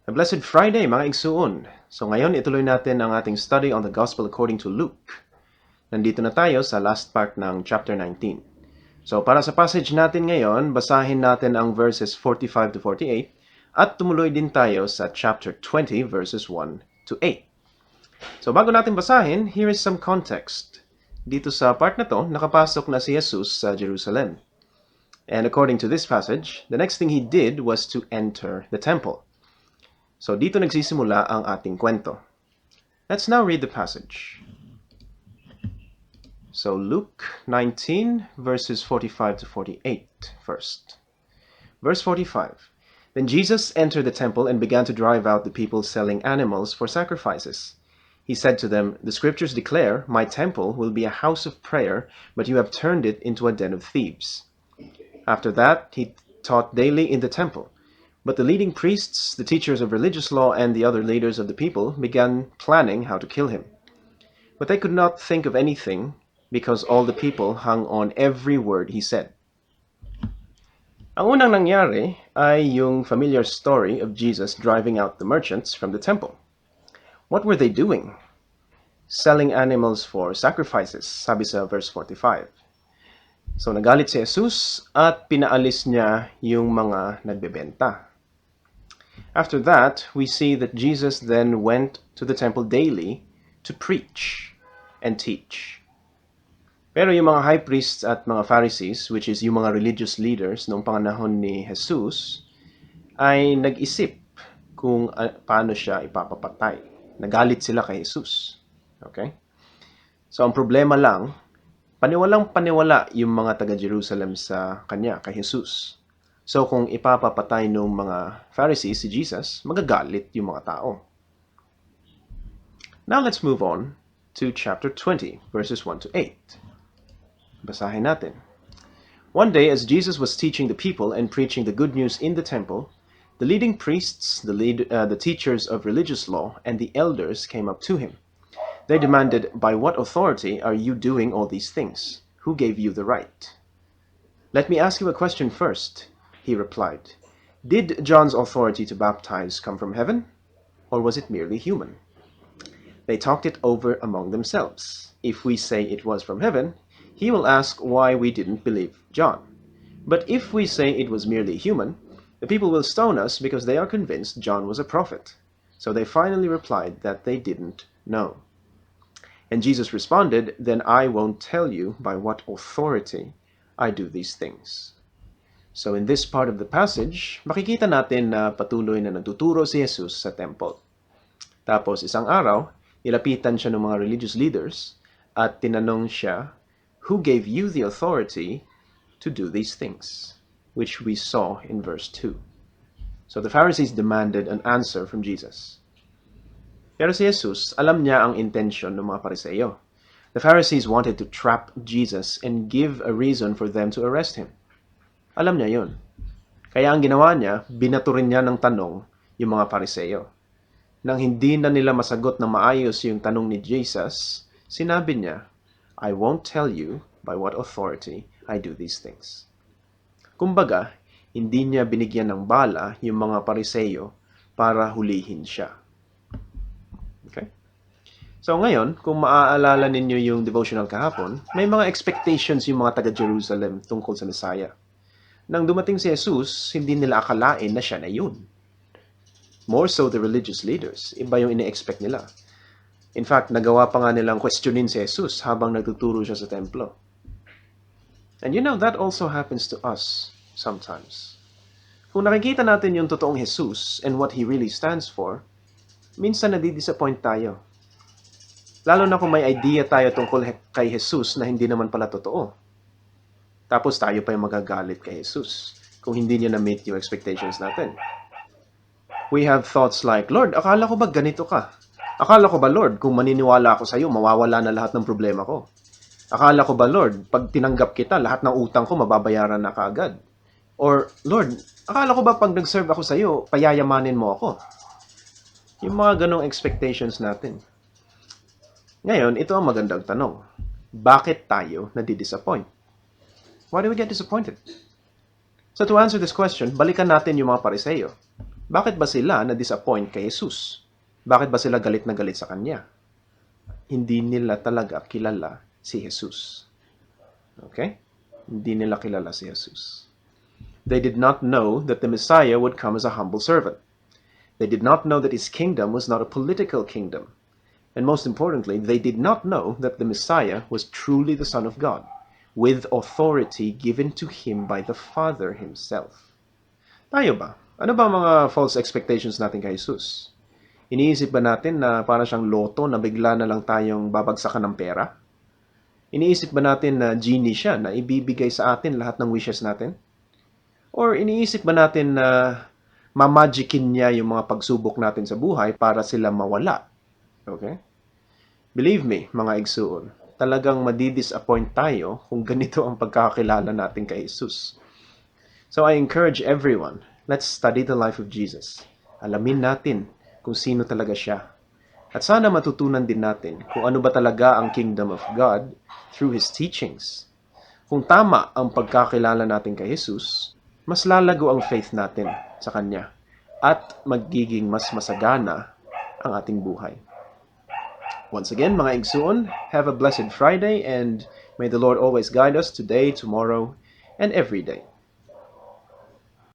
A blessed Friday, mga igsuon! So ngayon, ituloy natin ang ating study on the Gospel according to Luke. Nandito na tayo sa last part ng chapter 19. So para sa passage natin ngayon, basahin natin ang verses 45 to 48 at tumuloy din tayo sa chapter 20 verses 1 to 8. So bago natin basahin, here is some context. Dito sa part na to, nakapasok na si Jesus sa Jerusalem. And according to this passage, the next thing he did was to enter the temple. So dito nagsisimula ang ating kwento. Let's now read the passage. So Luke 19 verses 45 to 48 first. Verse 45. Then Jesus entered the temple and began to drive out the people selling animals for sacrifices. He said to them, "The scriptures declare, 'My temple will be a house of prayer, but you have turned it into a den of thieves.'" After that, he taught daily in the temple. But the leading priests, the teachers of religious law, and the other leaders of the people began planning how to kill him. But they could not think of anything because all the people hung on every word he said. Ang unang nangyari ay yung familiar story of Jesus driving out the merchants from the temple. What were they doing? Selling animals for sacrifices, sabi sa verse 45. So nagalit si Jesus at pinaalis niya yung mga nagbebenta. After that, we see that Jesus then went to the temple daily to preach and teach. Pero yung mga high priests at mga Pharisees, which is yung mga religious leaders noong panganahon ni Jesus, ay nag-isip kung paano siya ipapapatay. Nagalit sila kay Jesus. Okay? So ang problema lang, paniwalang paniwala yung mga taga-Jerusalem sa kanya, kay Jesus. So kung ipapapatay ng mga Pharisees si Jesus, magagalit yung mga tao. Now let's move on to chapter 20, verses 1 to 8. Basahin natin. One day, as Jesus was teaching the people and preaching the good news in the temple, the leading priests, the teachers of religious law, and the elders came up to him. They demanded, "By what authority are you doing all these things? Who gave you the right?" "Let me ask you a question first," he replied. "Did John's authority to baptize come from heaven, or was it merely human?" They talked it over among themselves. If we say it was from heaven, he will ask why we didn't believe John. But if we say it was merely human, the people will stone us because they are convinced John was a prophet. So they finally replied that they didn't know. And Jesus responded, "Then I won't tell you by what authority I do these things." So in this part of the passage, makikita natin na patuloy na nagtuturo si Jesus sa temple. Tapos isang araw, nilapitan siya ng mga religious leaders at tinanong siya, "Who gave you the authority to do these things?" Which we saw in verse 2. So the Pharisees demanded an answer from Jesus. Pero si Jesus, alam niya ang intensyon ng mga Pariseo. The Pharisees wanted to trap Jesus and give a reason for them to arrest him. Alam niya yun. Kaya ang ginawa niya, binato rin niya ng tanong yung mga Pariseo. Nang hindi na nila masagot na maayos yung tanong ni Jesus, sinabi niya, "I won't tell you by what authority I do these things." Kumbaga, hindi niya binigyan ng bala yung mga Pariseo para hulihin siya. Okay? So ngayon, kung maaalala ninyo yung devotional kahapon, may mga expectations yung mga taga-Jerusalem tungkol sa Messiah. Nang dumating si Jesus, hindi nila akalain na siya na yun. More so the religious leaders. Iba yung ine-expect nila. In fact, nagawa pa nga nilang questionin si Jesus habang nagtuturo siya sa templo. And you know, that also happens to us sometimes. Kung nakikita natin yung totoong Jesus and what He really stands for, minsan nadidisappoint tayo. Lalo na kung may idea tayo tungkol kay Jesus na hindi naman pala totoo. Tapos tayo pa yung magagalit kay Jesus kung hindi niya na-meet yung expectations natin. We have thoughts like, "Lord, akala ko ba ganito ka? Akala ko ba, Lord, kung maniniwala ako sa iyo, mawawala na lahat ng problema ko? Akala ko ba, Lord, pag tinanggap kita, lahat ng utang ko mababayaran na kaagad? Or, Lord, akala ko ba pag nag-serve ako sa iyo, payayamanin mo ako?" Yung mga ganong expectations natin. Ngayon, ito ang magandang tanong. Bakit tayo nadidisappoint? Why do we get disappointed? So to answer this question, balikan natin yung mga Pariseo. Bakit ba sila na-disappoint kay Jesus? Bakit ba sila galit na galit sa Kanya? Hindi nila talaga kilala si Jesus. Okay? Hindi nila kilala si Jesus. They did not know that the Messiah would come as a humble servant. They did not know that his kingdom was not a political kingdom. And most importantly, they did not know that the Messiah was truly the Son of God, with authority given to him by the Father himself. Tayo ba? Ano ba mga false expectations natin kay Jesus? Iniisip ba natin na para siyang loto na bigla na lang tayong babagsakan ng pera? Iniisip ba natin na genie siya na ibibigay sa atin lahat ng wishes natin? Or iniisip ba natin na mamagicin niya yung mga pagsubok natin sa buhay para sila mawala? Okay? Believe me, mga igsuon, talagang madidisappoint tayo kung ganito ang pagkakakilala natin kay Jesus. So I encourage everyone, let's study the life of Jesus. Alamin natin kung sino talaga siya. At sana matutunan din natin kung ano ba talaga ang kingdom of God through His teachings. Kung tama ang pagkakilala natin kay Jesus, mas lalago ang faith natin sa Kanya at magiging mas masagana ang ating buhay. Once again, mga igsoon, have a blessed Friday and may the Lord always guide us today, tomorrow, and every day.